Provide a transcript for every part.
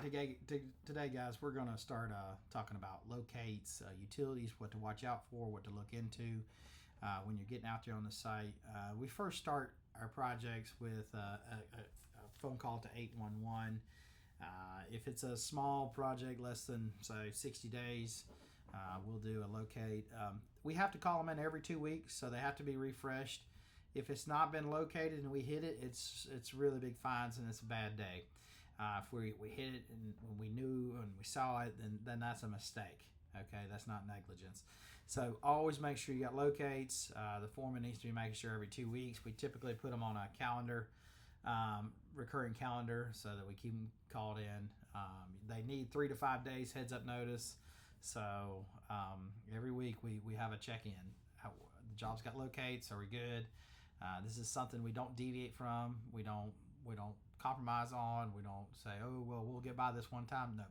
today, guys, we're going to start talking about locates, utilities, what to watch out for, what to look into when you're getting out there on the site. We first start our projects with a phone call to 811. If it's a small project, less than, say, 60 days, we'll do a locate. We have to call them in every 2 weeks, so they have to be refreshed. If it's not been located and we hit it, it's really big fines and it's a bad day. If we hit it and we knew and we saw it, then that's a mistake. Okay, that's not negligence. So always make sure you got locates. The foreman needs to be making sure every 2 weeks. We typically put them on a calendar, recurring calendar, so that we keep them called in. They need 3 to 5 days heads up notice. So every week we have a check-in. The job's got locates. Are we good? This is something we don't deviate from. We don't compromise on. We don't say, oh, well, we'll get by this one time. No.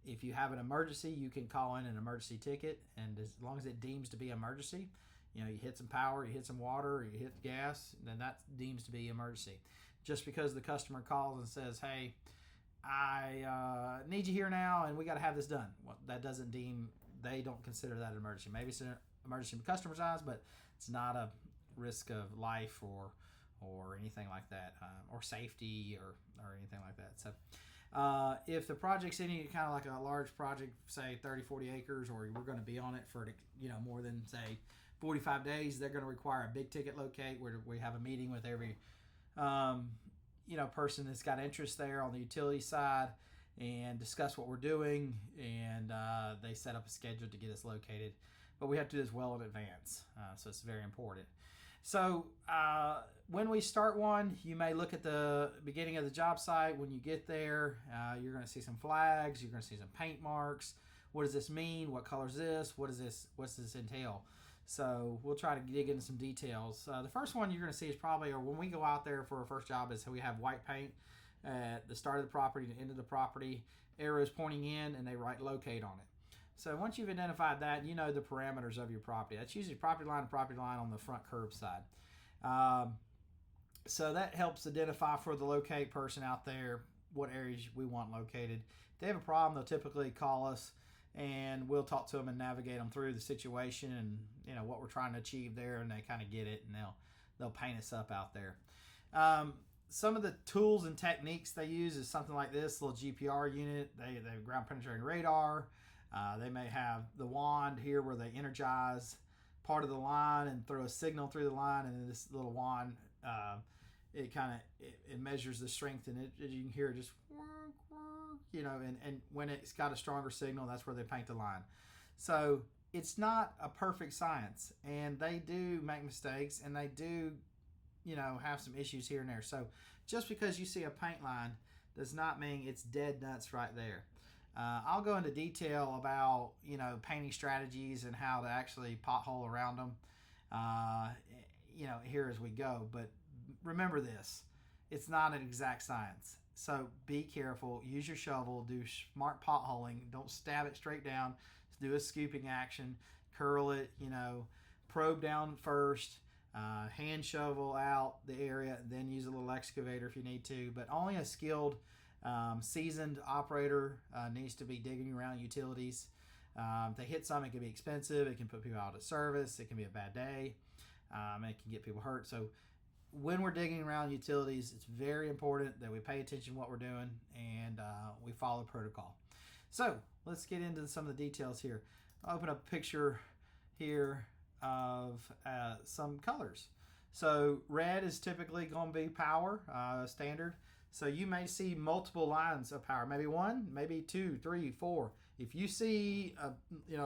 If you have an emergency, you can call in an emergency ticket, and as long as it deems to be emergency, you hit some power, you hit some water, you hit gas, then that deems to be emergency. Just because the customer calls and says, hey, I need you here now, and we got to have this done. Well, that doesn't they don't consider that an emergency. Maybe it's an emergency in the customer's eyes, but it's not a risk of life or anything like that, or safety or anything like that. So if the project's any kind of like a large project, say 30, 40 acres, or we're going to be on it for more than, say, 45 days, they're going to require a big ticket locate where we have a meeting with every person that's got interest there on the utility side and discuss what we're doing, and they set up a schedule to get us located. But we have to do this well in advance, so it's very important. So when we start one, you may look at the beginning of the job site. When you get there, you're going to see some flags. You're going to see some paint marks. What does this mean? What color is this? What's this entail? So we'll try to dig into some details. The first one you're going to see is probably, or when we go out there for our first job, is we have white paint at the start of the property, the end of the property, arrows pointing in, and they write locate on it. So once you've identified that, you know the parameters of your property. That's usually property line to property line on the front curb side. So that helps identify for the locate person out there what areas we want located. If they have a problem, they'll typically call us, and we'll talk to them and navigate them through the situation and what we're trying to achieve there, and they kind of get it, and they'll paint us up out there. Some of the tools and techniques they use is something like this little GPR unit. They have ground penetrating radar. They may have the wand here where they energize part of the line and throw a signal through the line, and then this little wand, it measures the strength, and you can hear it just and when it's got a stronger signal, that's where they paint the line. So it's not a perfect science, and they do make mistakes, and they do have some issues here and there. So just because you see a paint line does not mean it's dead nuts right there. I'll go into detail about painting strategies and how to actually pothole around them here as we go. But remember this, it's not an exact science. So be careful, use your shovel, do smart potholing, don't stab it straight down, do a scooping action, curl it, probe down first, hand shovel out the area, then use a little excavator if you need to, but only a skilled seasoned operator needs to be digging around utilities. If they hit some, it can be expensive. It can put people out of service. It can be a bad day. It can get people hurt. So when we're digging around utilities, it's very important that we pay attention to what we're doing and we follow protocol. So let's get into some of the details here. I'll open up a picture here of some colors. So red is typically going to be power, standard. So you may see multiple lines of power, maybe one, maybe 2, 3, 4. If you see,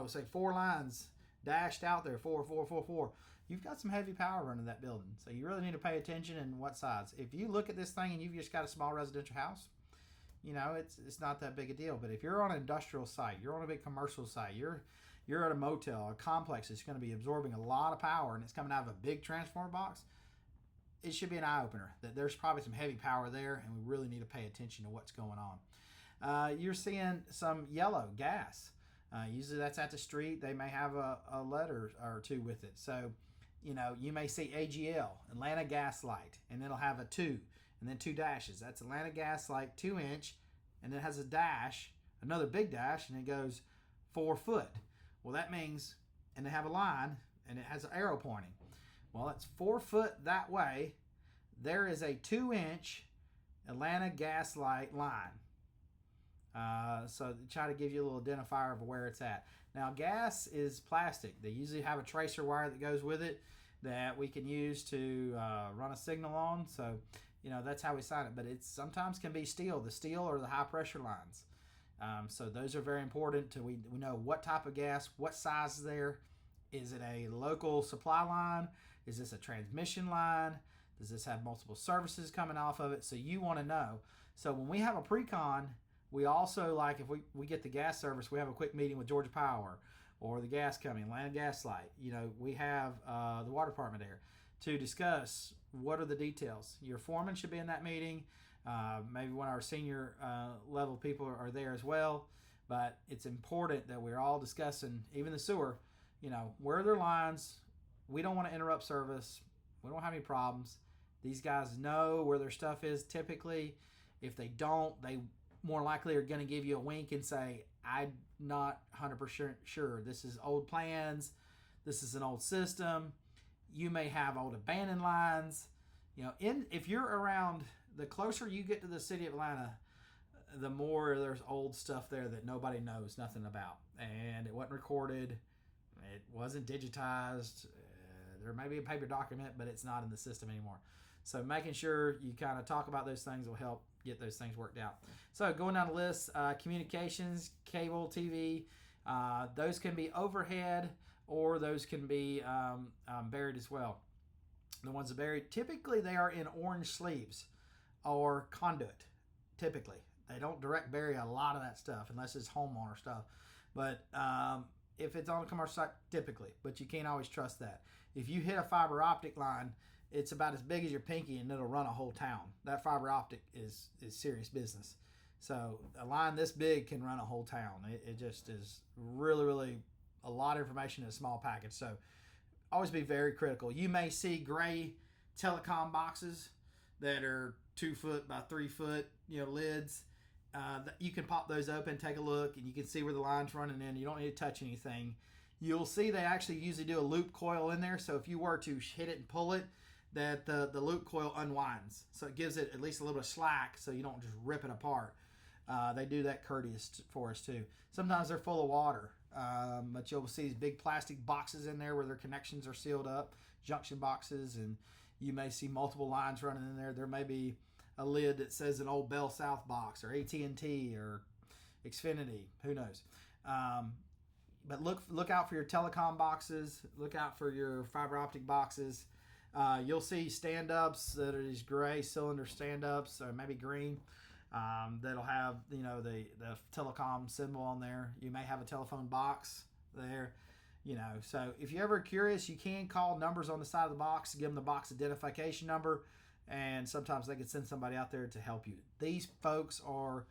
say 4 lines dashed out there, 4, 4, 4, 4, you've got some heavy power running that building. So you really need to pay attention and what size. If you look at this thing and you've just got a small residential house, it's not that big a deal. But if you're on an industrial site, you're on a big commercial site, you're at a motel, a complex that's going to be absorbing a lot of power and it's coming out of a big transformer box, it should be an eye-opener that there's probably some heavy power there and we really need to pay attention to what's going on. You're seeing some yellow gas. Usually that's at the street. They may have a letter or two with it. So, you may see AGL, Atlanta Gas Light, and it'll have a 2 and then 2 dashes. That's Atlanta Gas Light 2-inch and it has a dash, another big dash, and it goes 4 foot. Well, that means, and they have a line, and it has an arrow pointing. Well, it's 4 foot that way. There is a 2-inch Atlanta gas light line. So try to give you a little identifier of where it's at. Now, gas is plastic. They usually have a tracer wire that goes with it that we can use to run a signal on. So, that's how we sign it. But it sometimes can be steel, the steel or the high pressure lines. So those are very important. We know what type of gas, what size is there. Is it a local supply line? Is this a transmission line? Does this have multiple services coming off of it? So you want to know. So when we have a pre-con, we also, like, if we get the gas service, we have a quick meeting with Georgia Power or the gas company, Atlanta Gas Light. We have the water department there to discuss what are the details. Your foreman should be in that meeting. Maybe one of our senior level people are there as well. But it's important that we're all discussing, even the sewer, where are their lines. We don't want to interrupt service. We don't have any problems. These guys know where their stuff is typically. If they don't, they more likely are going to give you a wink and say, I'm not 100% sure. This is old plans. This is an old system. You may have old abandoned lines. If you're around, the closer you get to the city of Atlanta, the more there's old stuff there that nobody knows nothing about. And it wasn't recorded. It wasn't digitized. There may be a paper document, but it's not in the system anymore. So making sure you kind of talk about those things will help get those things worked out. So going down the list, communications, cable, TV, those can be overhead or those can be buried as well. The ones that are buried, typically they are in orange sleeves or conduit, typically. They don't direct bury a lot of that stuff unless it's homeowner stuff. But if it's on a commercial site, typically. But you can't always trust that. If you hit a fiber optic line, it's about as big as your pinky and it'll run a whole town. That fiber optic is serious business. So a line this big can run a whole town. It just is really, really a lot of information in a small package. So always be very critical. You may see gray telecom boxes that are 2 foot by 3 foot, lids. You can pop those open, take a look, and you can see where the line's running in. You don't need to touch anything. You'll see they actually usually do a loop coil in there. So if you were to hit it and pull it, that the loop coil unwinds. So it gives it at least a little bit of slack so you don't just rip it apart. They do that courteous for us too. Sometimes they're full of water, but you'll see these big plastic boxes in there where their connections are sealed up, junction boxes, and you may see multiple lines running in there. There may be a lid that says an old Bell South box or AT&T or Xfinity, who knows. But look out for your telecom boxes. Look out for your fiber optic boxes. You'll see stand-ups that are these gray cylinder stand-ups, or maybe green, that'll have the telecom symbol on there. You may have a telephone box there. So if you're ever curious, you can call numbers on the side of the box, give them the box identification number, and sometimes they can send somebody out there to help you. These folks are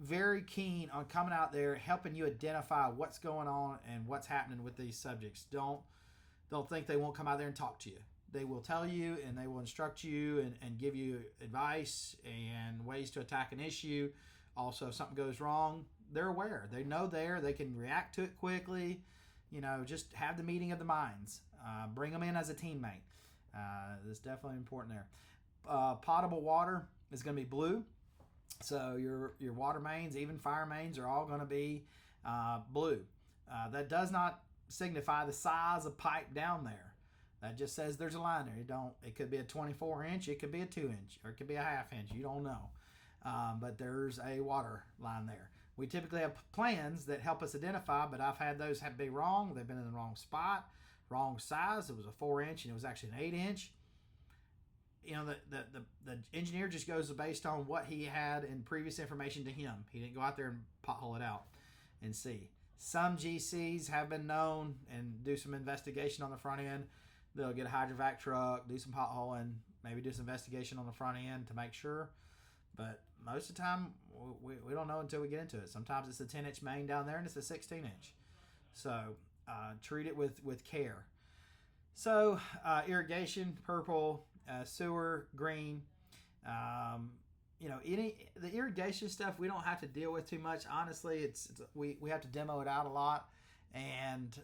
very keen on coming out there, helping you identify what's going on and what's happening with these subjects. Don't think they won't come out there and talk to you. They will tell you and they will instruct you and give you advice and ways to attack an issue. Also, if something goes wrong, they're aware. They know they can react to it quickly. Just have the meeting of the minds. Bring them in as a teammate. That's definitely important there. Potable water is going to be blue. So your water mains, even fire mains, are all going to be blue. That does not signify the size of pipe down there. That just says there's a line there. It could be a 24-inch, it could be a 2-inch, or it could be a half-inch. You don't know. But there's a water line there. We typically have plans that help us identify, but I've had those be wrong. They've been in the wrong spot, wrong size. It was a 4-inch and it was actually an 8-inch. The engineer just goes based on what he had in previous information to him. He didn't go out there and pothole it out and see. Some GCs have been known and do some investigation on the front end. They'll get a hydrovac truck, do some potholing, maybe do some investigation on the front end to make sure. But most of the time, we don't know until we get into it. Sometimes it's a 10-inch main down there and it's a 16-inch. So treat it with care. So irrigation, purple, sewer, green. the irrigation stuff we don't have to deal with too much. Honestly, we have to demo it out a lot, and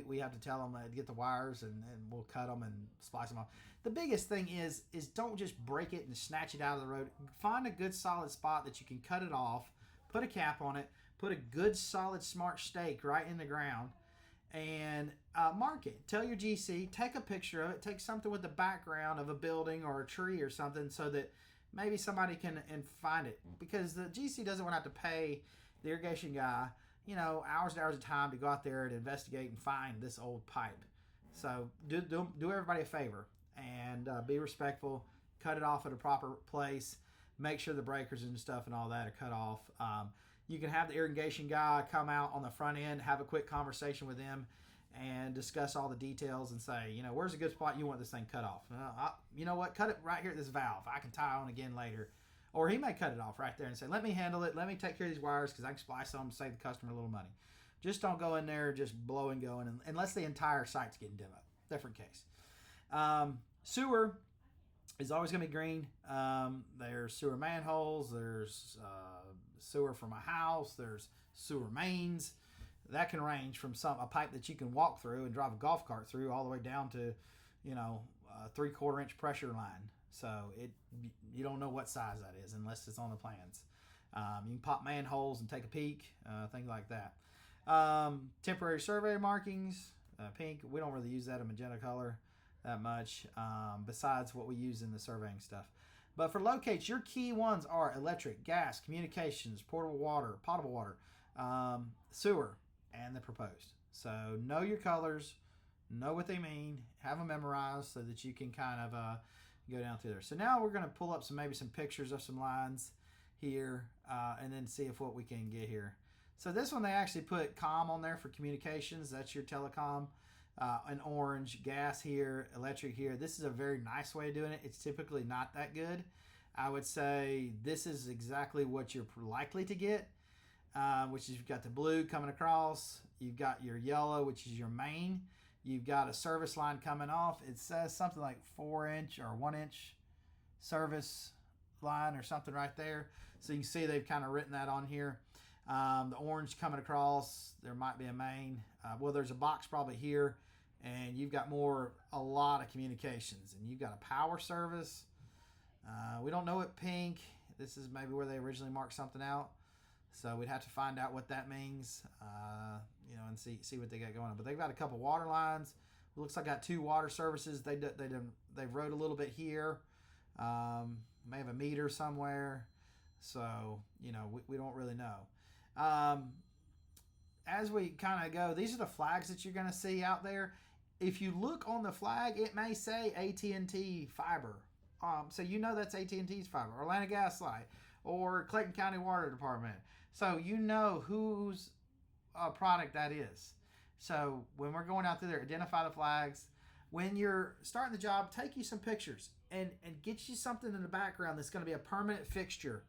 we have to tell them to get the wires, and we'll cut them and splice them off. The biggest thing is don't just break it and snatch it out of the road. Find a good solid spot that you can cut it off, put a cap on it, put a good solid smart stake right in the ground, and mark it. Tell your GC, take a picture of it, take something with the background of a building or a tree or something so that maybe somebody can find it, because the GC doesn't want to have to pay the irrigation guy hours and hours of time to go out there and investigate and find this old pipe. So do everybody a favor and be respectful. Cut it off at a proper place. Make sure the breakers and stuff and all that are cut off. You can have the irrigation guy come out on the front end, have a quick conversation with them, and discuss all the details and say, where's a good spot you want this thing cut off? You know what? Cut it right here at this valve. I can tie on again later. Or he may cut it off right there and say, let me handle it. Let me take care of these wires because I can splice them and save the customer a little money. Just don't go in there just blow and go, unless the entire site's getting demoed. Different case. Sewer is always going to be green. There's sewer manholes. There's sewer from a house. There's sewer mains. That can range from a pipe that you can walk through and drive a golf cart through all the way down to, a 3/4 inch pressure line. So you don't know what size that is unless it's on the plans. You can pop manholes and take a peek, things like that. Temporary survey markings, pink. We don't really use that in magenta color that much, besides what we use in the surveying stuff. But for locates, your key ones are electric, gas, communications, potable water, sewer, and the proposed. So know your colors, know what they mean, have them memorized so that you can kind of go down through there. So now we're going to pull up maybe some pictures of some lines here, and then see what we can get here. So this one, they actually put comm on there for communications. That's your telecom. An orange, gas here, electric here. This is a very nice way of doing it. It's typically not that good. I would say this is exactly what you're likely to get, which is you've got the blue coming across. You've got your yellow, which is your main. You've got a service line coming off. It says something like 4-inch or 1-inch service line or something right there. So you can see they've kind of written that on here. The orange coming across, there might be a main. There's a box probably here, and you've got a lot of communications, and you've got a power service. We don't know what pink. This is maybe where they originally marked something out. So we'd have to find out what that means, and see what they got going on. But they've got a couple water lines. It looks like I got 2 water services. They've wrote a little bit here. May have a meter somewhere. So, we don't really know. As we kind of go, these are the flags that you're going to see out there. If you look on the flag, it may say AT&T Fiber. So that's AT&T's fiber, or Atlanta Gas Light, or Clayton County Water Department. So you know whose product that is. So when we're going out there, identify the flags. When you're starting the job, take you some pictures and get you something in the background that's going to be a permanent fixture.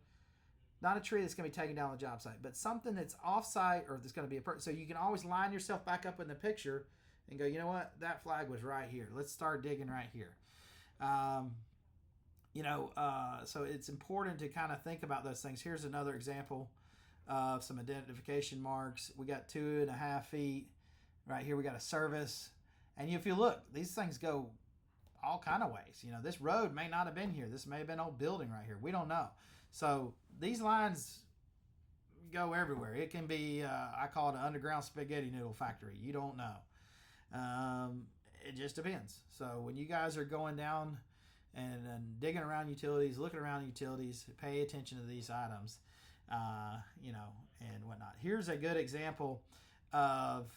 Not a tree that's going to be taken down on the job site, but something that's off-site or that's going to be so you can always line yourself back up in the picture and go, you know what, that flag was right here. Let's start digging right here. So it's important to kind of think about those things. Here's another example of some identification marks. We got 2.5 feet. Right here we got a service. And if you look, these things go all kind of ways. This road may not have been here. This may have been an old building right here. We don't know. So these lines go everywhere. It can be, I call it an underground spaghetti noodle factory. You don't know. It just depends. So when you guys are going down and digging around utilities, looking around utilities, pay attention to these items, and whatnot. Here's a good example of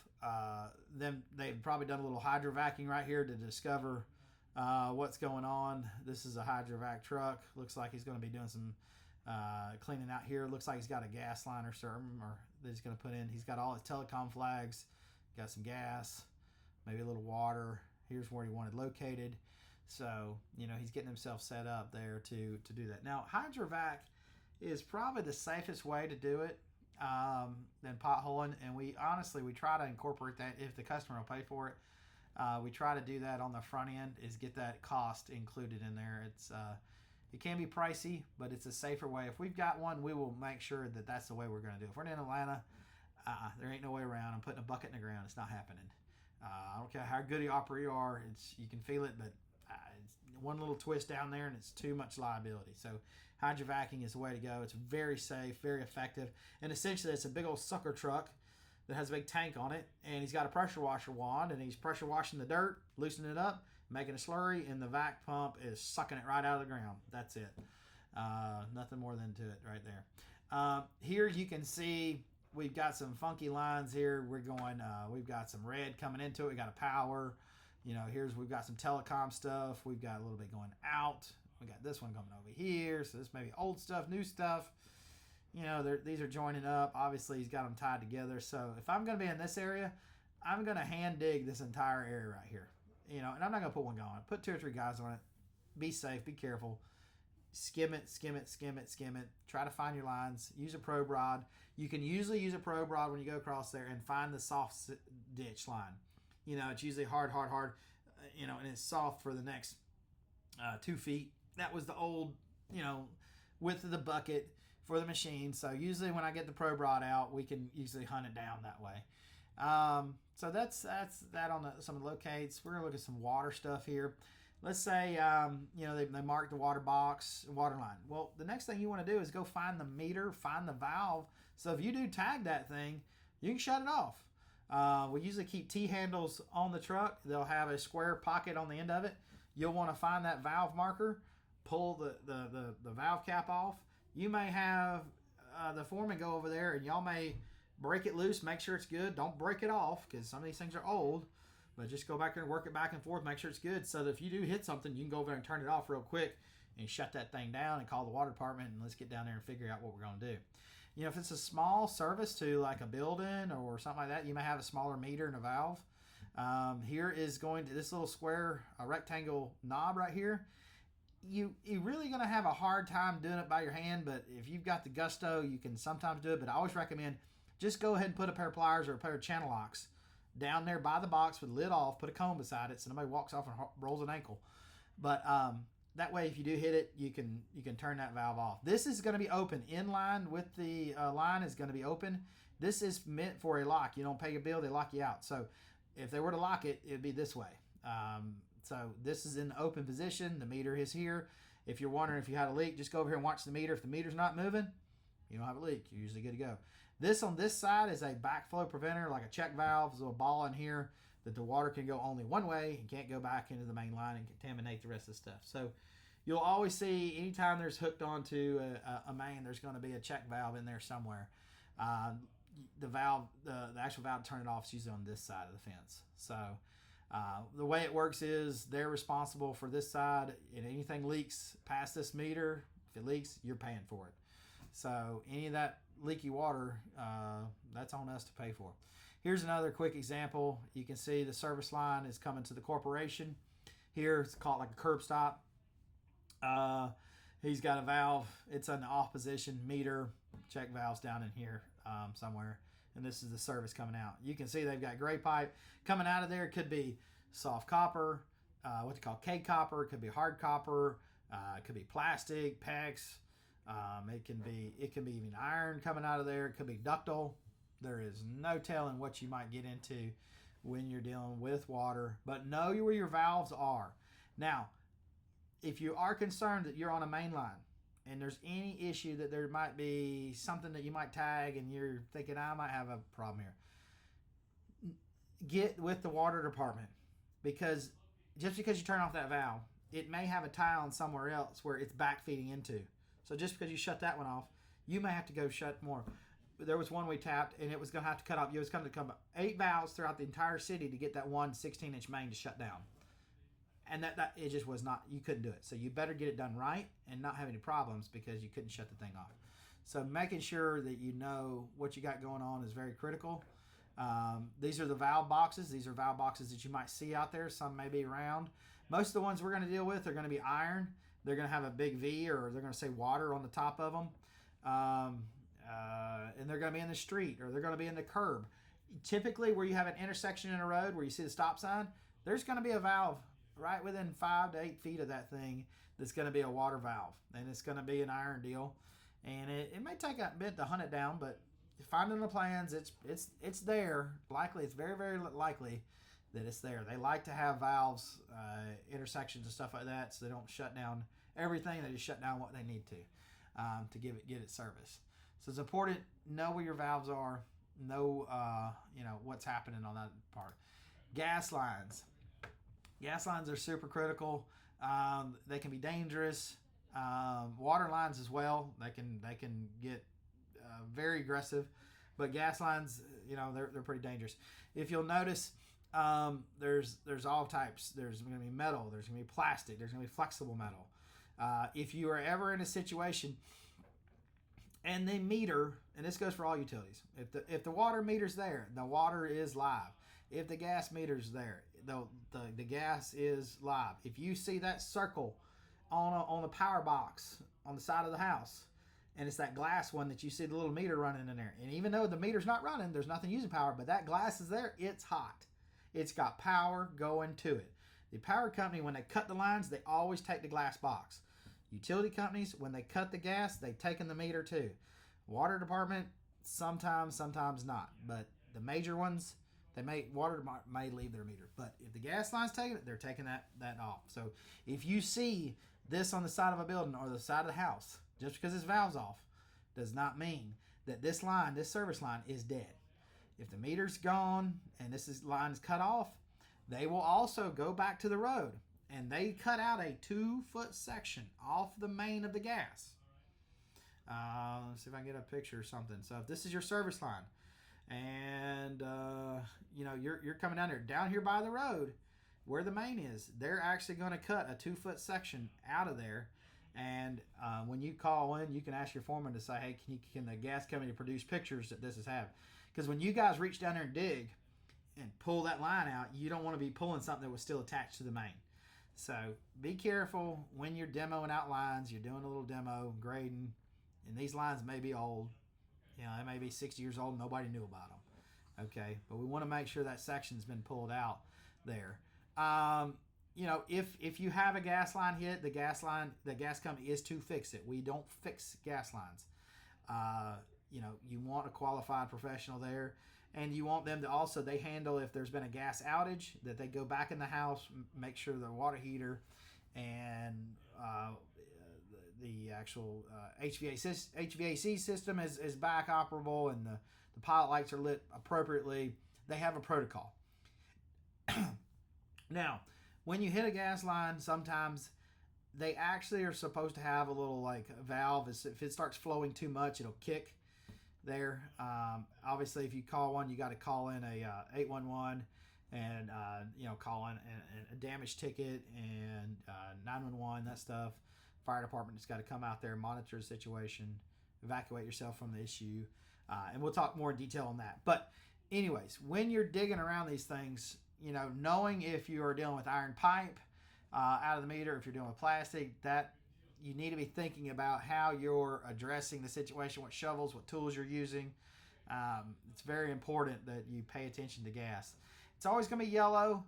them. They've probably done a little hydrovacing right here to discover what's going on. This is a hydrovac truck. Looks like he's going to be doing some cleaning out here. Looks like he's got a gas line or something, or that he's going to put in. He's got all his telecom flags, got some gas, maybe a little water. Here's where he wanted located. So, he's getting himself set up there to do that. Now, hydrovac is probably the safest way to do it than potholing. And we try to incorporate that if the customer will pay for it. We try to do that on the front end, is get that cost included in there. It can be pricey, but it's a safer way. If we've got one, we will make sure that that's the way we're going to do it. If we're in Atlanta, there ain't no way around. I'm putting a bucket in the ground. It's not happening. I don't care how good a operator you are. You can feel it, but it's one little twist down there, and it's too much liability. So hydrovacing is the way to go. It's very safe, very effective, and essentially it's a big old sucker truck that has a big tank on it, and he's got a pressure washer wand, and he's pressure washing the dirt, loosening it up, making a slurry, and the vac pump is sucking it right out of the ground. That's it. Nothing more than to it right there. Here you can see we've got some funky lines here. We've got some red coming into it. We got a power. We've got some telecom stuff. We've got a little bit going out. We got this one coming over here. So this may be old stuff, new stuff. These are joining up. Obviously, he's got them tied together. So if I'm going to be in this area, I'm going to hand dig this entire area right here. And I'm not going to put one guy on it. Put 2 or 3 guys on it. Be safe. Be careful. Skim it. Try to find your lines. Use a probe rod. You can usually use a probe rod when you go across there and find the soft ditch line. It's usually hard, and it's soft for the next 2 feet. That was the old, width of the bucket for the machine. So usually when I get the probe rod out, we can usually hunt it down that way. So that's that on some of the locates. We're gonna look at some water stuff here. Let's say they marked the water box, water line. Well, the next thing you want to do is go find the meter, find the valve. So if you do tag that thing, you can shut it off. We usually keep T-handles on the truck. They'll have a square pocket on the end of it. You'll want to find that valve marker, pull the valve cap off. You may have the foreman go over there, and y'all may break it loose, make sure it's good. Don't break it off, because some of these things are old, but just go back there and work it back and forth, make sure it's good, so that if you do hit something, you can go over there and turn it off real quick and shut that thing down and call the water department, and let's get down there and figure out what we're going to do. If it's a small service to like a building or something like that, you may have a smaller meter and a valve. Here is going to this little square, a rectangle knob right here. You're really going to have a hard time doing it by your hand, but if you've got the gusto, you can sometimes do it. But I always recommend just go ahead and put a pair of pliers or a pair of channel locks down there by the box with the lid off. Put a comb beside it so nobody walks off and rolls an ankle. But that way, if you do hit it, you can turn that valve off. This is going to be open. In line with the line is going to be open. This is meant for a lock. You don't pay a bill, they lock you out. So if they were to lock it, it'd be this way. So this is in the open position. The meter is here. If you're wondering if you had a leak, just go over here and watch the meter. If the meter's not moving, you don't have a leak. You're usually good to go. This on this side is a backflow preventer, like a check valve. There's a little ball in here that the water can go only one way and can't go back into the main line and contaminate the rest of the stuff. So you'll always see anytime there's hooked onto a main, there's going to be a check valve in there somewhere. The actual valve to turn it off is usually on this side of the fence. So the way it works is they're responsible for this side, and anything leaks past this meter, if it leaks, you're paying for it. So any of that leaky water, that's on us to pay for. Here's another quick example. You can see the service line is coming to the corporation. Here it's called like a curb stop. He's got a valve. It's in the off position. Meter, check valves down in here somewhere. And this is the service coming out. You can see they've got gray pipe coming out of there. It could be soft copper, what they call K copper. It could be hard copper. It could be plastic, PEX. It can be even iron coming out of there. It could be ductile. There is no telling what you might get into when you're dealing with water. But know where your valves are. Now, if you are concerned that you're on a main line and there's any issue that there might be something that you might tag and you're thinking, I might have a problem here, get with the water department, because just because you turn off that valve, it may have a tie on somewhere else where it's back feeding into. So just because you shut that one off, you may have to go shut more. There was one we tapped, and it was going to have to cut off. It was going to come 8 valves throughout the entire city to get that one 16-inch main to shut down. And that it just was not, you couldn't do it. So you better get it done right and not have any problems, because you couldn't shut the thing off. So making sure that you know what you got going on is very critical. These are the valve boxes. These are valve boxes that you might see out there. Some may be round. Most of the ones we're going to deal with are going to be iron. They're going to have a big V, or they're going to say water on the top of them. And they're going to be in the street, or they're going to be in the curb. Typically, where you have an intersection in a road where you see the stop sign, there's going to be a valve right within 5 to 8 feet of that thing that's going to be a water valve, and it's going to be an iron deal, and it may take a bit to hunt it down, but finding the plans, it's there. Likely, it's very, very likely that it's there. They like to have valves, intersections and stuff like that, so they don't shut down everything. They just shut down what they need to get it service. So it's important, know where your valves are, know what's happening on that part. Gas lines are super critical. They can be dangerous. Water lines as well. They can get very aggressive, but gas lines, they're pretty dangerous. If you'll notice, there's all types. There's going to be metal. There's going to be plastic. There's going to be flexible metal. If you are ever in a situation and the meter, and this goes for all utilities, if the water meter's there, the water is live. If the gas meter's there, the gas is live. If you see that circle on the power box on the side of the house, and it's that glass one that you see the little meter running in there, and even though the meter's not running, there's nothing using power, but that glass is there, it's hot. It's got power going to it. The power company, when they cut the lines, they always take the glass box. Utility companies, when they cut the gas, they've taken the meter too. Water department, sometimes not. But the major ones, water may leave their meter. But if the gas line's taking it, they're taking that off. So if you see this on the side of a building or the side of the house, just because this valve's off, does not mean that this service line is dead. If the meter's gone and line is cut off, they will also go back to the road and they cut out a 2-foot section off the main of the gas. Let's see if I can get a picture or something. So if this is your service line and you're coming down here by the road where the main is, they're actually going to cut a 2-foot section out of there. And when you call in, you can ask your foreman to say, hey, can the gas company produce pictures that this is having? Because when you guys reach down there and dig and pull that line out, you don't want to be pulling something that was still attached to the main. So be careful when you're demoing out lines. You're doing a little demo, grading, and these lines may be old. They may be 60 years old and nobody knew about them. Okay, but we want to make sure that section's been pulled out there. If you have a gas line hit, the gas company is to fix it. We don't fix gas lines. You want a qualified professional there, and you want them to also, they handle if there's been a gas outage, that they go back in the house, make sure the water heater and the actual HVAC system is back operable, and the pilot lights are lit appropriately. They have a protocol. Now, when you hit a gas line, sometimes they actually are supposed to have a little valve. If it starts flowing too much, it'll kick there. Obviously, if you call one, you got to call in a 811 and call in a damage ticket and 911, that stuff. Fire department has got to come out there, monitor the situation, evacuate yourself from the issue, and we'll talk more in detail on that. But anyways, when you're digging around these things, knowing if you are dealing with iron pipe out of the meter, if you're dealing with plastic, that you need to be thinking about how you're addressing the situation, what shovels, what tools you're using. It's very important that you pay attention to gas. It's always going to be yellow.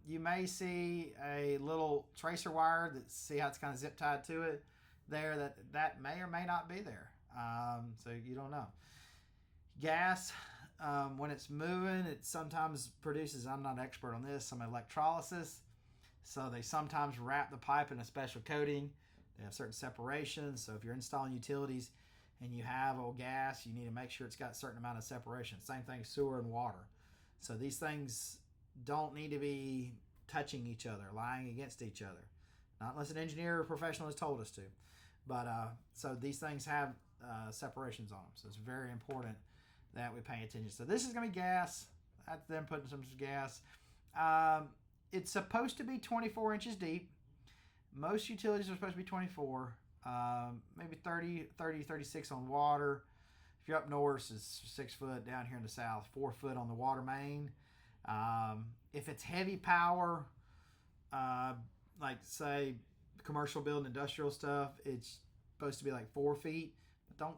You may see a little tracer wire see how it's kind of zip tied to it there, that may or may not be there. So you don't know. Gas, when it's moving, it sometimes produces, I'm not an expert on this, some electrolysis. So they sometimes wrap the pipe in a special coating. They have certain separations. So if you're installing utilities and you have old gas, you need to make sure it's got a certain amount of separation. Same thing, sewer and water. So these things don't need to be touching each other, lying against each other. Not unless an engineer or professional has told us to. But so these things have separations on them. So it's very important that we pay attention. So this is going to be gas. That's them putting some gas. It's supposed to be 24 inches deep. Most utilities are supposed to be 24. Maybe 30, 36 on water. If you're up north, it's 6 foot. Down here in the south, 4 foot on the water main. If it's heavy power, like say commercial building, industrial stuff, it's supposed to be like 4 feet. But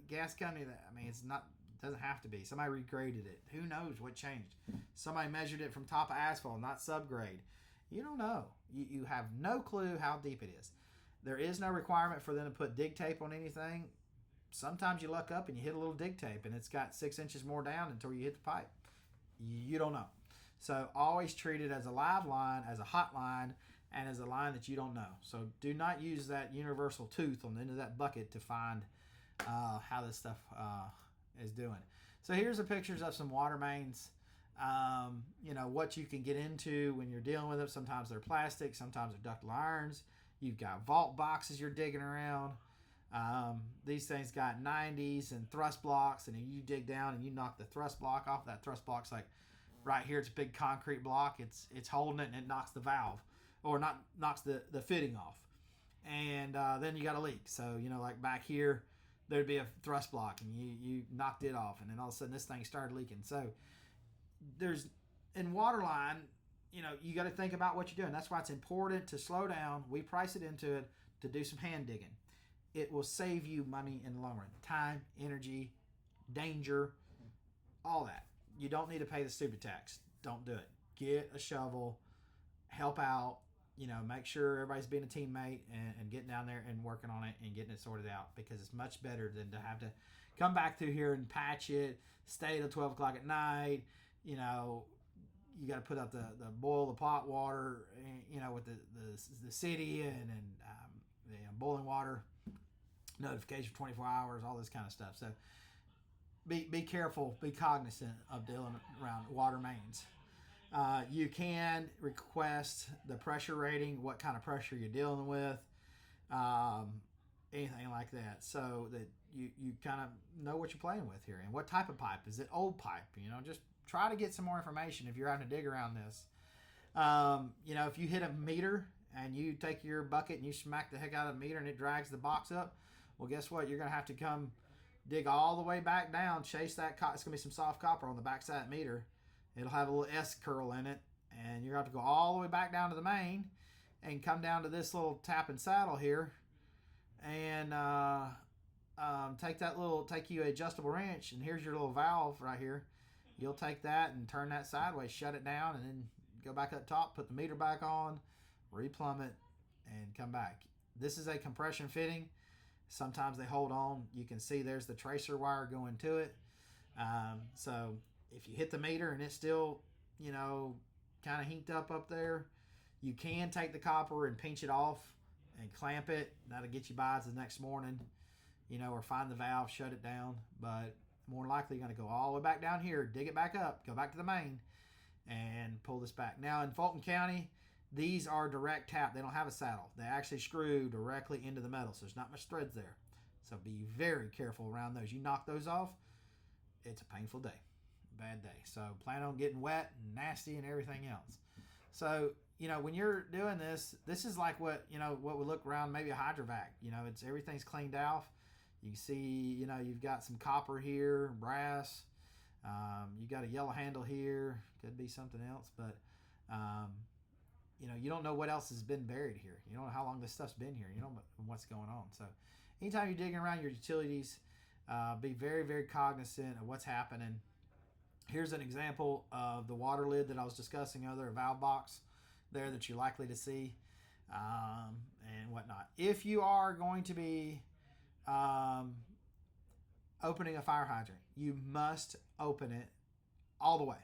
gas company, it's not, doesn't have to be. Somebody regraded it. Who knows what changed? Somebody measured it from top of asphalt, not subgrade. You don't know. You have no clue how deep it is. There is no requirement for them to put dig tape on anything. Sometimes you luck up and you hit a little dig tape and it's got 6 inches more down until you hit the pipe. You don't know. So always treat it as a live line, as a hot line, and as a line that you don't know. So do not use that universal tooth on the end of that bucket to find how this stuff is doing. So here's the pictures of some water mains. What you can get into when you're dealing with them. Sometimes they're plastic, sometimes they're ductile irons. You've got vault boxes you're digging around. These things got 90s and thrust blocks, and you dig down and you knock the thrust block off. That thrust block's like right here. It's a big concrete block. It's holding it, and it knocks the valve, or knocks the fitting off. And then you got a leak. So like back here, there'd be a thrust block, and you knocked it off, and then all of a sudden this thing started leaking. So there's in waterline, you got to think about what you're doing. That's why it's important to slow down. We price it into it to do some hand digging. It will save you money in the long run. Time, energy, danger, all that. You don't need to pay the stupid tax. Don't do it. Get a shovel, help out, make sure everybody's being a teammate and getting down there and working on it and getting it sorted out, because it's much better than to have to come back through here and patch it, stay till 12 o'clock at night. You got to put up the boil the pot water, with the city and the boiling water notification for 24 hours, all this kind of stuff. So be careful, be cognizant of dealing around water mains. You can request the pressure rating, what kind of pressure you're dealing with, anything like that, so that you kind of know what you're playing with here and what type of pipe. Is it old pipe? Just try to get some more information if you're having to dig around this. If you hit a meter and you take your bucket and you smack the heck out of the meter and it drags the box up, well, guess what? You're going to have to come dig all the way back down, chase that it's going to be some soft copper on the backside of that meter. It'll have a little S curl in it, and you're going to have to go all the way back down to the main and come down to this little tap and saddle here and take you an adjustable wrench, and here's your little valve right here. You'll take that and turn that sideways, shut it down, and then go back up top, put the meter back on, replumb it, and come back. This is a compression fitting. Sometimes they hold on. You can see there's the tracer wire going to it. So if you hit the meter and it's still, kind of hinked up there, you can take the copper and pinch it off and clamp it. That'll get you by the next morning, or find the valve, shut it down. But more likely you're going to go all the way back down here, dig it back up, go back to the main, and pull this back. Now in Fulton County, these are direct tap. They don't have a saddle. They actually screw directly into the metal, so there's not much threads there. So be very careful around those. You knock those off, it's a painful day, bad day. So plan on getting wet and nasty and everything else. So when you're doing this is like what would look around maybe a hydrovac. It's everything's cleaned off. You can see you've got some copper here, brass. You got a yellow handle here. Could be something else, but you don't know what else has been buried here. You don't know how long this stuff's been here. You don't know what's going on. So anytime you're digging around your utilities, be very, very cognizant of what's happening. Here's an example of the water lid that I was discussing earlier, a valve box there that you're likely to see, and whatnot. If you are going to be opening a fire hydrant, you must open it all the way.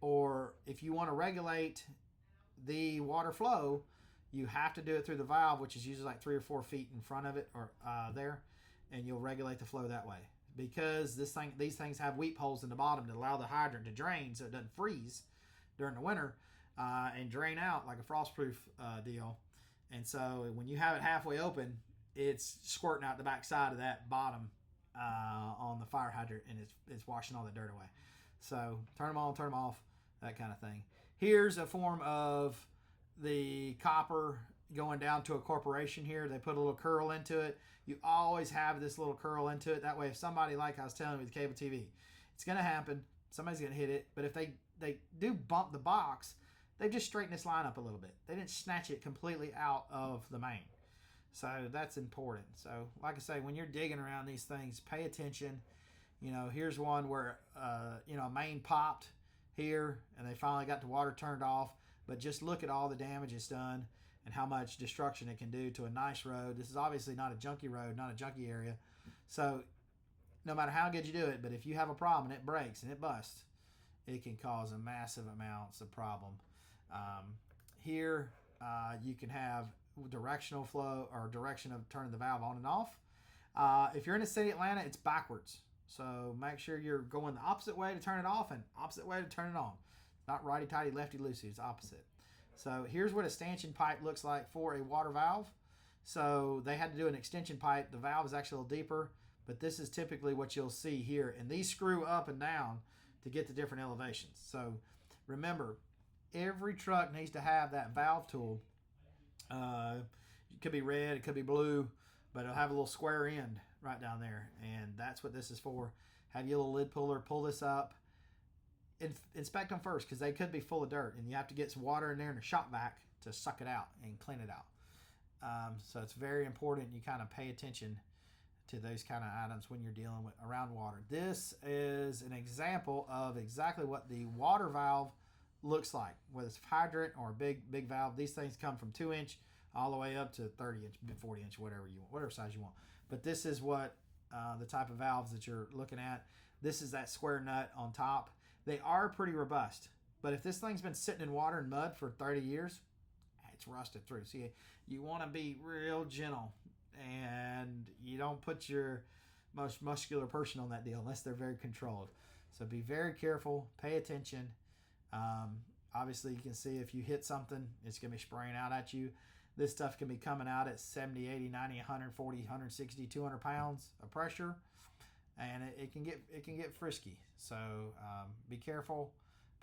Or if you want to regulate the water flow, you have to do it through the valve, which is usually like 3 or 4 feet in front of it, or there, and you'll regulate the flow that way. Because these things have weep holes in the bottom to allow the hydrant to drain so it doesn't freeze during the winter and drain out like a frostproof deal. And so when you have it halfway open, it's squirting out the back side of that bottom on the fire hydrant, and it's washing all the dirt away. So turn them on, turn them off, that kind of thing. Here's a form of the copper going down to a corporation here. They put a little curl into it. You always have this little curl into it. That way, if somebody, like I was telling you with cable TV, it's going to happen. Somebody's going to hit it. But if they do bump the box, they just straighten this line up a little bit. They didn't snatch it completely out of the main. So that's important. So like I say, when you're digging around these things, pay attention. Here's one where, a main popped here and they finally got the water turned off. but just look at all the damage it's done and how much destruction it can do to a nice road. This is obviously not a junky road, not a junky area. So no matter how good you do it, but if you have a problem and it breaks and it busts, it can cause a massive amounts of problem. Here you can have directional flow or direction of turning the valve on and off. If you're in the city of Atlanta, it's backwards. So make sure you're going the opposite way to turn it off and opposite way to turn it on. Not righty-tighty, lefty-loosey. It's opposite. So here's what a stanchion pipe looks like for a water valve. So they had to do an extension pipe. The valve is actually a little deeper, but this is typically what you'll see here. And these screw up and down to get the different elevations. So remember, every truck needs to have that valve tool. It could be red, it could be blue, but it'll have a little square end right down there. And that's what this is for. Have your little lid puller, pull this up. Inspect them first because they could be full of dirt. And you have to get some water in there and a shop vac to suck it out and clean it out. So it's very important you kind of pay attention to those kind of items when you're dealing with around water. This is an example of exactly what the water valve looks like, whether it's hydrant or a big valve. These things come from 2-inch all the way up to 30-inch, 40-inch, whatever you want, whatever size you want. But this is what the type of valves that you're looking at. This is that square nut on top. They are pretty robust, but if this thing's been sitting in water and mud for 30 years, it's rusted through. So you want to be real gentle, and you don't put your most muscular person on that deal unless they're very controlled. So be very careful, pay attention. Obviously, you can see if you hit something, it's going to be spraying out at you. This stuff can be coming out at 70, 80, 90, 140, 160, 200 pounds of pressure, and it can get frisky. So be careful,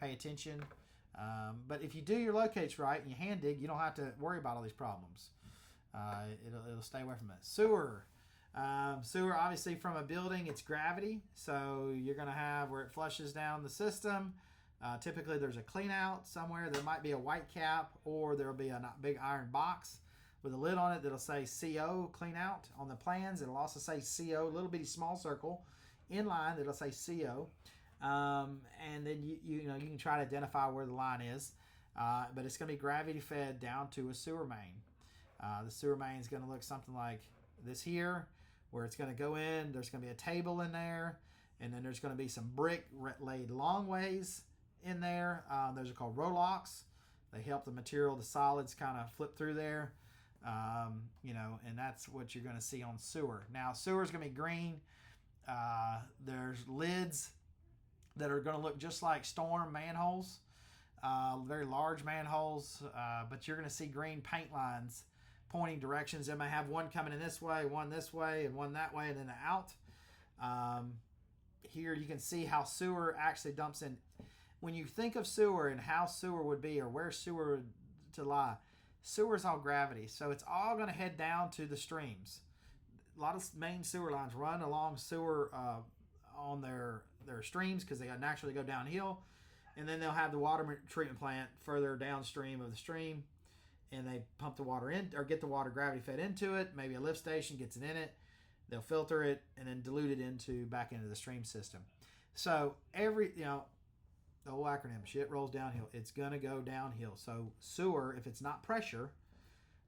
pay attention. But if you do your locates right and you hand dig, you don't have to worry about all these problems. It'll stay away from it. Sewer. Sewer, obviously, from a building, it's gravity. So you're going to have where it flushes down the system. Typically, there's a clean out somewhere. There might be a white cap, or there will be a big iron box with a lid on it that'll say CO, clean out. On the plans, it'll also say CO, a little bitty small circle in line that'll say CO. And then you can try to identify where the line is. But it's going to be gravity fed down to a sewer main. The sewer main is going to look something like this here, where it's going to go in. There's going to be a table in there, and then there's going to be some brick laid long ways in there. Those are called Rolox. They help the material, the solids, kind of flip through there. And that's what you're going to see on sewer. Now, sewer is going to be green. There's lids that are going to look just like storm manholes, very large manholes, but you're going to see green paint lines pointing directions. They may have one coming in this way, and one that way, and then out. Here you can see how sewer actually dumps in. When you think of sewer and how sewer would be or where sewer would to lie, sewer is all gravity. So it's all going to head down to the streams. A lot of main sewer lines run along sewer on their streams because they naturally go downhill. And then they'll have the water treatment plant further downstream of the stream. And they pump the water in or get the water gravity fed into it. Maybe a lift station gets it in it. They'll filter it and then dilute it back into the stream system. So the whole acronym, shit rolls downhill. It's going to go downhill. So sewer, if it's not pressure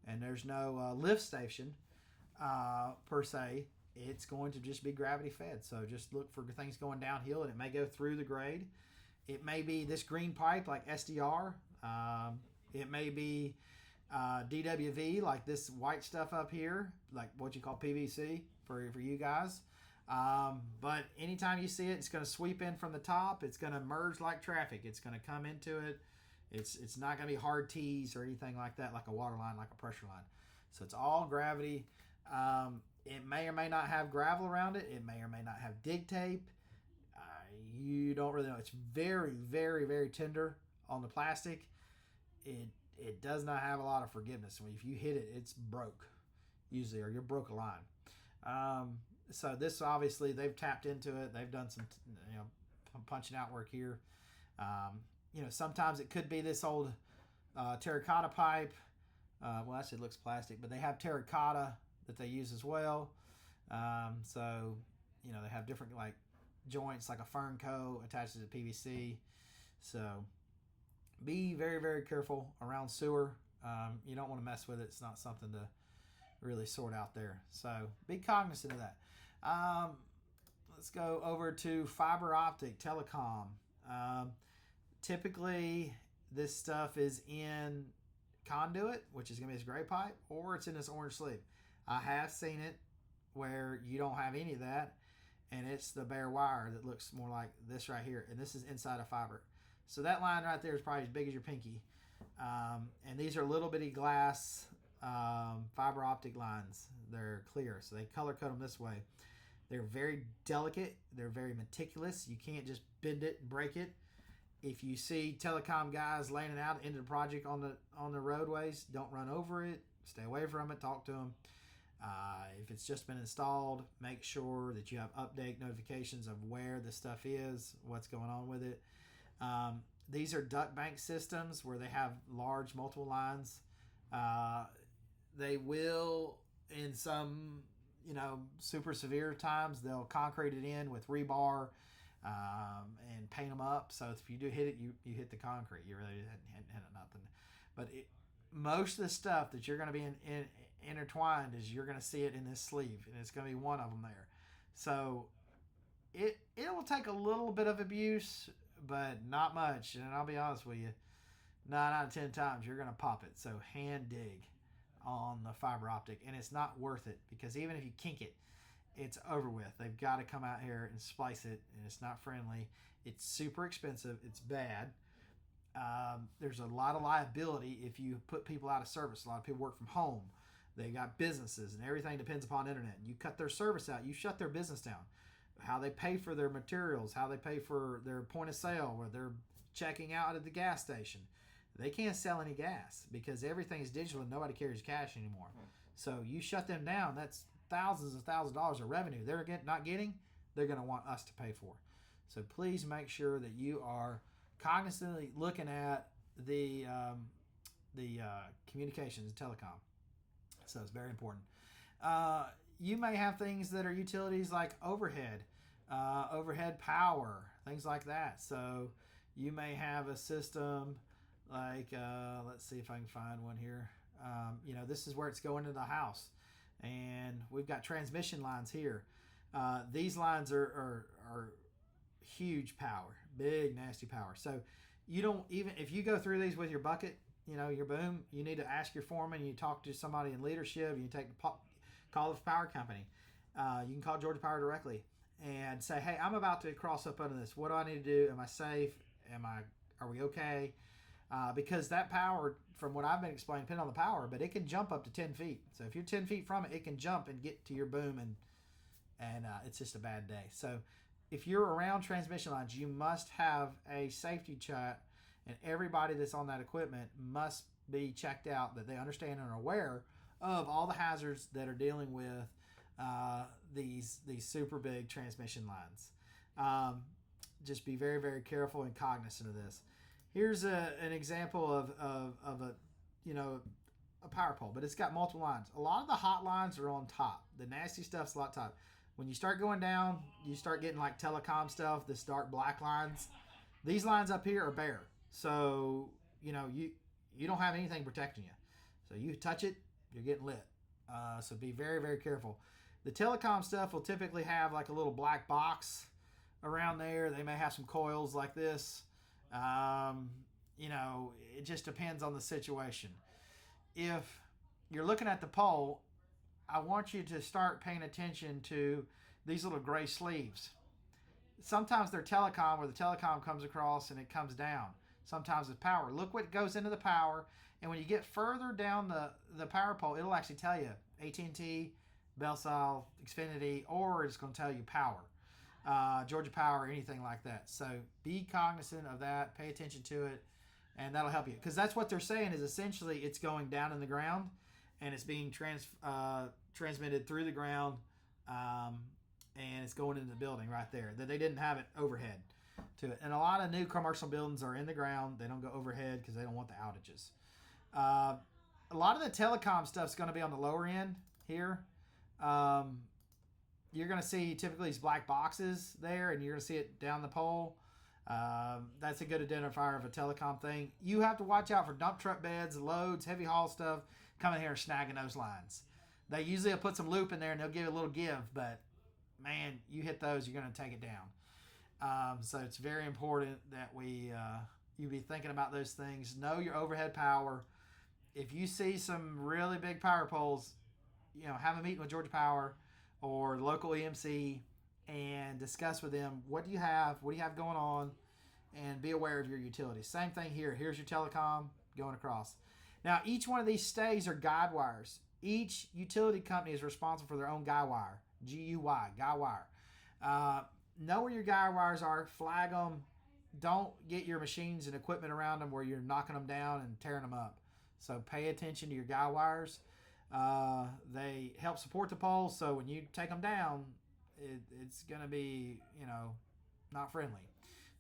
and there's no lift station per se, it's going to just be gravity fed. So just look for things going downhill, and it may go through the grade. It may be this green pipe like SDR. It may be DWV like this white stuff up here, like what you call PVC for you guys. But anytime you see it, it's going to sweep in from the top. It's going to merge like traffic. It's going to come into it. It's not going to be hard tees or anything like that, like a water line, like a pressure line. So it's all gravity. It may or may not have gravel around it. It may or may not have dig tape. You don't really know. It's very, very, very tender on the plastic. It does not have a lot of forgiveness. If you hit it, it's broke usually, or you broke a line. So this, obviously, they've tapped into it. They've done some, punching out work here. Sometimes it could be this old terracotta pipe. Well, actually, it looks plastic, but they have terracotta that they use as well. They have different joints, like a Fernco attached to the PVC. So Be very, very careful around sewer. You don't want to mess with it. It's not something to really sort out there. So be cognizant of that. Um, let's go over to fiber optic telecom. Um, Typically, this stuff is in conduit, which is going to be this gray pipe, or it's in this orange sleeve. I have seen it where you don't have any of that, and it's the bare wire that looks more like this right here, and this is inside a fiber. So that line right there is probably as big as your pinky. And these are little bitty glass fiber optic lines. They're clear, so they color code them this way. They're very delicate. They're very meticulous. You can't just bend it and break it. If you see telecom guys laying it out at the end of the project on the roadways, don't run over it. Stay away from it. Talk to them. If it's just been installed, make sure that you have update notifications of where the stuff is, what's going on with it. These are duct bank systems where they have large multiple lines. They will, in some super severe times, they'll concrete it in with rebar and paint them up. So if you do hit it, you hit the concrete. You really didn't hit nothing. But most of the stuff that you're going to be intertwined is you're going to see it in this sleeve, and it's going to be one of them there. So it will take a little bit of abuse, but not much. And I'll be honest with you, 9 out of 10 times you're going to pop it. So hand dig on the fiber optic, and it's not worth it, because even if you kink it, it's over with. They've got to come out here and splice it, and it's not friendly. It's super expensive. It's bad. There's a lot of liability if you put people out of service. A lot of people work from home. They got businesses, and everything depends upon internet. You cut their service out, you shut their business down. How they pay for their materials, how they pay for their point of sale, where they're checking out at the gas station. They can't sell any gas because everything is digital and nobody carries cash anymore. So you shut them down, that's thousands of dollars of revenue they're not getting, they're going to want us to pay for. So please make sure that you are cognizantly looking at the communications and telecom. So it's very important. You may have things that are utilities like overhead power, things like that. So you may have a system like, let's see if I can find one here. This is where it's going into the house. And we've got transmission lines here. These lines are huge power, big nasty power. So you don't, even if you go through these with your bucket, your boom, you need to ask your foreman. You talk to somebody in leadership. You call the power company. You can call Georgia Power directly and say, "Hey, I'm about to cross up under this. What do I need to do? Am I safe? Are we okay?" Because that power, from what I've been explaining, depends on the power, but it can jump up to 10 feet. So if you're 10 feet from it, it can jump and get to your boom, and it's just a bad day. So if you're around transmission lines, you must have a safety check, and everybody that's on that equipment must be checked out, that they understand and are aware of all the hazards that are dealing with these super big transmission lines. Just be very, very careful and cognizant of this. Here's an example of a power pole, but it's got multiple lines. A lot of the hot lines are on top. The nasty stuff's a lot top. When you start going down, you start getting like telecom stuff, this dark black lines. These lines up here are bare. So, you don't have anything protecting you. So you touch it, you're getting lit. So be very, very careful. The telecom stuff will typically have like a little black box around there. They may have some coils like this. It just depends on the situation. If you're looking at the pole, I want you to start paying attention to these little gray sleeves. Sometimes they're telecom, where the telecom comes across and it comes down. Sometimes it's power. Look what goes into the power, and when you get further down the power pole, it'll actually tell you AT&T, Belsol, Xfinity, or it's going to tell you power. Georgia Power, anything like that. So be cognizant of that, pay attention to it, and that'll help you. Because that's what they're saying, is essentially it's going down in the ground, and it's being transmitted through the ground, and it's going into the building right there. That they didn't have it overhead to it. And a lot of new commercial buildings are in the ground. They don't go overhead because they don't want the outages. A lot of the telecom stuff is going to be on the lower end here. You're going to see typically these black boxes there, and you're going to see it down the pole. That's a good identifier of a telecom thing. You have to watch out for dump truck beds, loads, heavy haul stuff coming here and snagging those lines. They usually will put some loop in there and they'll give it a little give, but man, you hit those, you're going to take it down. So it's very important that you be thinking about those things. Know your overhead power. If you see some really big power poles, have a meeting with Georgia Power or local EMC and discuss with them what do you have going on, and be aware of your utilities. Same thing here. Here's your telecom going across. Now, each one of these stays are guide wires. Each utility company is responsible for their own guy wire, GUY, guy wire. Know where your guy wires are, flag them. Don't get your machines and equipment around them where you're knocking them down and tearing them up. So pay attention to your guy wires. They help support the poles, so when you take them down, it's going to be, not friendly.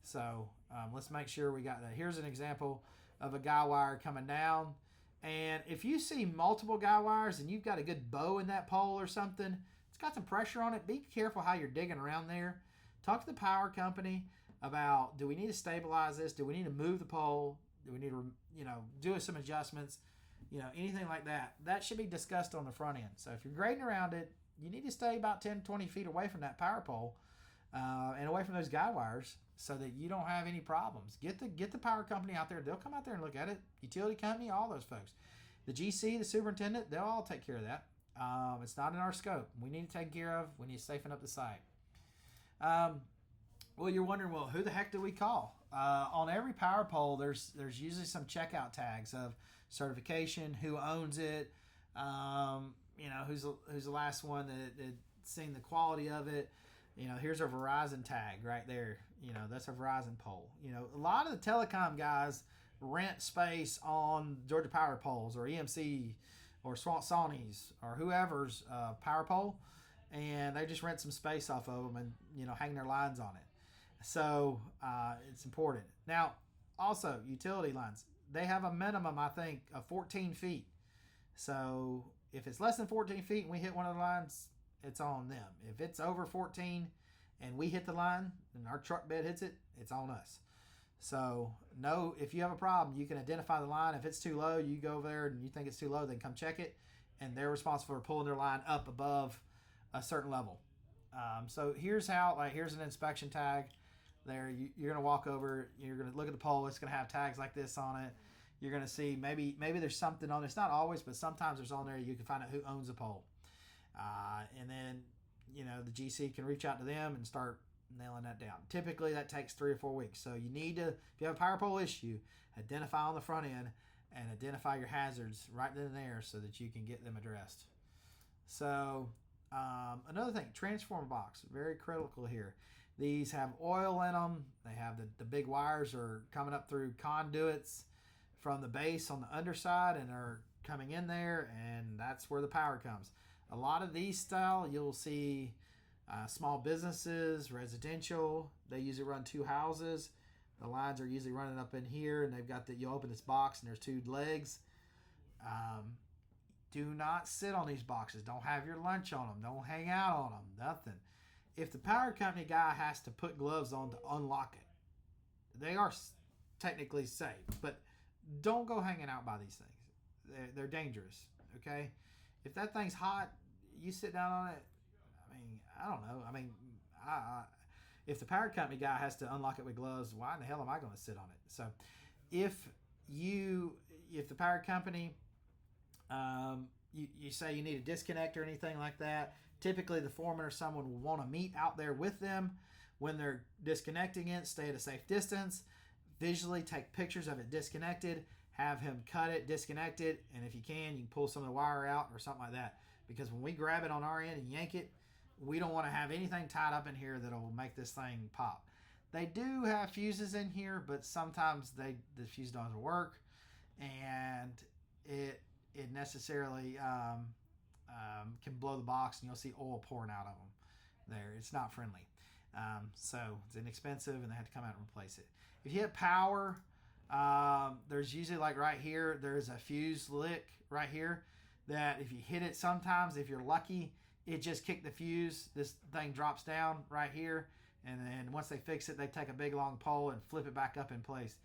So let's make sure we got that. Here's an example of a guy wire coming down. And if you see multiple guy wires and you've got a good bow in that pole or something, it's got some pressure on it, be careful how you're digging around there. Talk to the power company about, do we need to stabilize this? Do we need to move the pole? Do we need to, do some adjustments? Anything like that. That should be discussed on the front end. So if you're grading around it, you need to stay about 10, 20 feet away from that power pole and away from those guy wires so that you don't have any problems. Get the power company out there. They'll come out there and look at it. Utility company, all those folks. The GC, the superintendent, they'll all take care of that. It's not in our scope. We need to take care of. We need to safeten up the site. Well, you're wondering, who the heck do we call? On every power pole, there's usually some checkout tags of certification, who owns it, who's the last one that seen the quality of it. Here's a Verizon tag right there. That's a Verizon pole. A lot of the telecom guys rent space on Georgia Power poles or EMC or Sony's or whoever's power pole, and they just rent some space off of them and hang their lines on it. So it's important. Now, also utility lines, they have a minimum, I think, of 14 feet. So if it's less than 14 feet and we hit one of the lines, it's on them. If it's over 14 and we hit the line and our truck bed hits it, it's on us. So if you have a problem, you can identify the line. If it's too low, you go over there and you think it's too low, then come check it. And they're responsible for pulling their line up above a certain level. So here's an inspection tag. There, you're going to walk over, you're going to look at the pole, it's going to have tags like this on it. You're going to see maybe there's something on it. It's not always, but sometimes there's on there. You can find out who owns the pole. And then, the GC can reach out to them and start nailing that down. Typically, that takes 3 or 4 weeks. So you need to, if you have a power pole issue, identify on the front end and identify your hazards right then and there so that you can get them addressed. So another thing, transformer box, very critical here. These have oil in them. They have the big wires are coming up through conduits from the base on the underside and are coming in there, and that's where the power comes. A lot of these style, you'll see small businesses, residential. They usually run 2 houses. The lines are usually running up in here, and they've got you open this box, and there's 2 legs. Do not sit on these boxes. Don't have your lunch on them. Don't hang out on them. Nothing. If the power company guy has to put gloves on to unlock it, they are technically safe, but don't go hanging out by these things. They're dangerous, okay? If that thing's hot, you sit down on it, I don't know. If the power company guy has to unlock it with gloves, why in the hell am I going to sit on it? So if the power company, you say you need a disconnect or anything like that, typically the foreman or someone will want to meet out there with them when they're disconnecting it. Stay at a safe distance, visually take pictures of it disconnected, have him cut it, disconnect it, and if you can pull some of the wire out or something like that, because when we grab it on our end and yank it, we don't want to have anything tied up in here that will make this thing pop. They do have fuses in here, but sometimes the fuse doesn't work, and it necessarily can blow the box, and you'll see oil pouring out of them there. It's not friendly. So it's inexpensive, and they have to come out and replace it. If you hit power, there's usually, like right here, there's a fuse lick right here that if you hit it, sometimes if you're lucky, it just kicked the fuse. This thing drops down right here, And then once they fix it, they take a big long pole and flip it back up in place.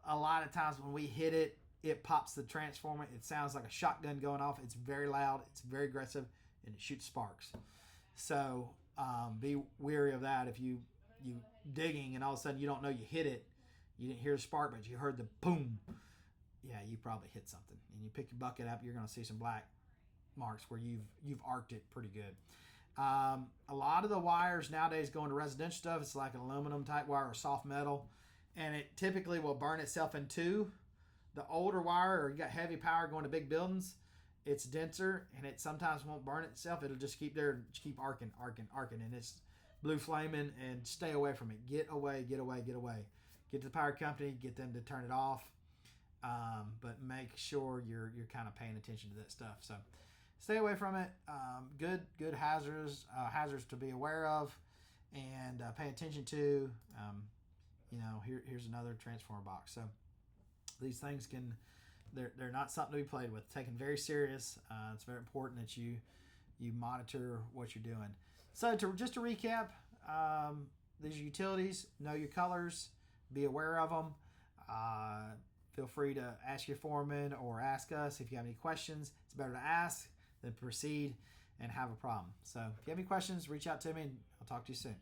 A lot of times when we hit it, it pops the transformer. It sounds like a shotgun going off. It's very loud, it's very aggressive, and it shoots sparks. So be wary of that. If you digging and all of a sudden you don't know you hit it, you didn't hear the spark, but you heard the boom. Yeah, you probably hit something. And you pick your bucket up, you're going to see some black marks where you've arced it pretty good. A lot of the wires nowadays going to residential stuff, it's like an aluminum type wire or soft metal, and it typically will burn itself in two. The older wire, or you got heavy power going to big buildings, it's denser and it sometimes won't burn itself. It'll just keep there, just keep arcing, and it's blue flaming. And stay away from it. Get away. Get to the power company, get them to turn it off. But make sure you're kind of paying attention to that stuff. So stay away from it. Good hazards to be aware of and pay attention to. Here's another transformer box. So these things they're not something to be played with. Taken very serious. It's very important that you monitor what you're doing. So just to recap, these are utilities. Know your colors. Be aware of them. Feel free to ask your foreman or ask us if you have any questions. It's better to ask than proceed and have a problem. So if you have any questions, reach out to me and I'll talk to you soon.